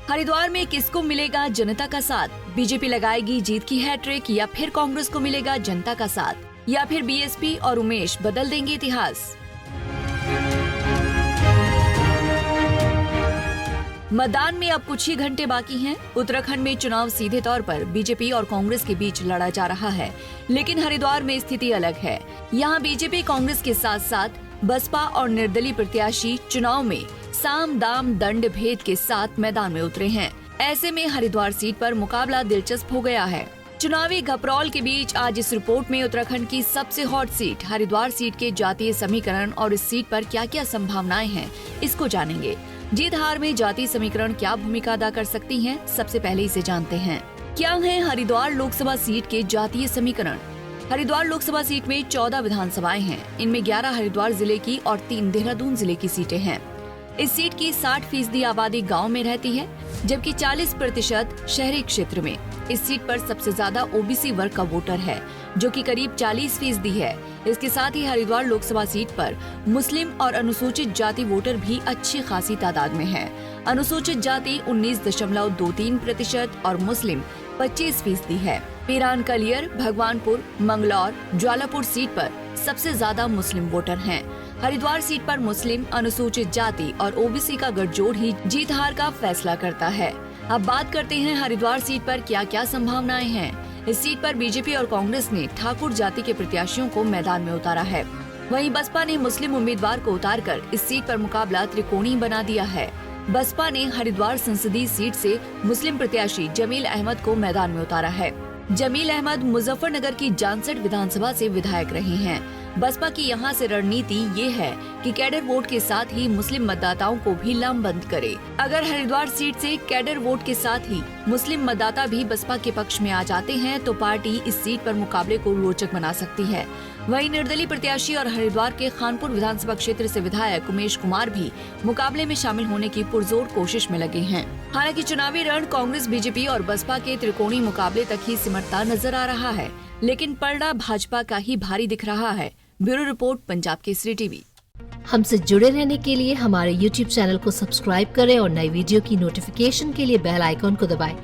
हरिद्वार में किसको मिलेगा जनता का साथ? बीजेपी लगाएगी जीत की हैट्रिक या फिर कांग्रेस को मिलेगा जनता का साथ, या फिर बीएसपी और उमेश बदल देंगे इतिहास? मतदान में अब कुछ ही घंटे बाकी हैं। उत्तराखंड में चुनाव सीधे तौर पर बीजेपी और कांग्रेस के बीच लड़ा जा रहा है, लेकिन हरिद्वार में स्थिति अलग है। यहाँ बीजेपी कांग्रेस के साथ साथ बसपा और निर्दलीय प्रत्याशी चुनाव में साम दाम दंड भेद के साथ मैदान में उतरे हैं। ऐसे में हरिद्वार सीट पर मुकाबला दिलचस्प हो गया है। चुनावी घपरौल के बीच आज इस रिपोर्ट में उत्तराखंड की सबसे हॉट सीट हरिद्वार सीट के जातीय समीकरण और इस सीट पर क्या क्या संभावनाएं हैं, इसको जानेंगे। जीत हार में जातीय समीकरण क्या भूमिका अदा कर सकती हैं? सबसे पहले इसे जानते हैं। क्या है हरिद्वार लोकसभा सीट के जातीय समीकरण? हरिद्वार लोकसभा सीट में 14 विधानसभाएं हैं। इनमें 11 हरिद्वार जिले की और 3 देहरादून जिले की सीटें हैं। इस सीट की 60% आबादी गांव में रहती है, जबकि 40% शहरी क्षेत्र में। इस सीट पर सबसे ज्यादा ओबीसी वर्ग का वोटर है, जो कि करीब 40% है। इसके साथ ही हरिद्वार लोकसभा सीट पर मुस्लिम और अनुसूचित जाति वोटर भी अच्छी खासी तादाद में है। अनुसूचित जाति 19.23% और मुस्लिम 25% है। पिरान कलियर, भगवानपुर, मंगलौर, ज्वालापुर सीट पर सबसे ज्यादा मुस्लिम वोटर हैं। हरिद्वार सीट पर मुस्लिम, अनुसूचित जाति और ओबीसी का गठजोड़ ही जीत हार का फैसला करता है। अब बात करते हैं हरिद्वार सीट पर क्या क्या संभावनाएं हैं। इस सीट पर बीजेपी और कांग्रेस ने ठाकुर जाति के प्रत्याशियों को मैदान में उतारा है। वहीं बसपा ने मुस्लिम उम्मीदवार को उतारकर इस सीट पर मुकाबला त्रिकोणीय बना दिया है। बसपा ने हरिद्वार संसदीय सीट से मुस्लिम प्रत्याशी जमील अहमद को मैदान में उतारा है। जमील अहमद मुजफ्फरनगर की जानसठ विधानसभा से विधायक रहे हैं। बसपा की यहां से रणनीति ये है कि कैडर वोट के साथ ही मुस्लिम मतदाताओं को भी लामबंद करे। अगर हरिद्वार सीट से कैडर वोट के साथ ही मुस्लिम मतदाता भी बसपा के पक्ष में आ जाते हैं तो पार्टी इस सीट पर मुकाबले को रोचक बना सकती है। वहीं निर्दलीय प्रत्याशी और हरिद्वार के खानपुर विधानसभा क्षेत्र से विधायक उमेश कुमार भी मुकाबले में शामिल होने की पुरजोर कोशिश में लगे हैं। हालांकि चुनावी रण कांग्रेस, बीजेपी और बसपा के त्रिकोणीय मुकाबले तक ही सिमटता नजर आ रहा है, लेकिन पलड़ा भाजपा का ही भारी दिख रहा है। Bureau report, Punjab Kesari TV. हमसे जुड़े रहने के लिए हमारे YouTube चैनल को सब्सक्राइब करें और नई वीडियो की नोटिफिकेशन के लिए बेल आइकॉन को दबाएं।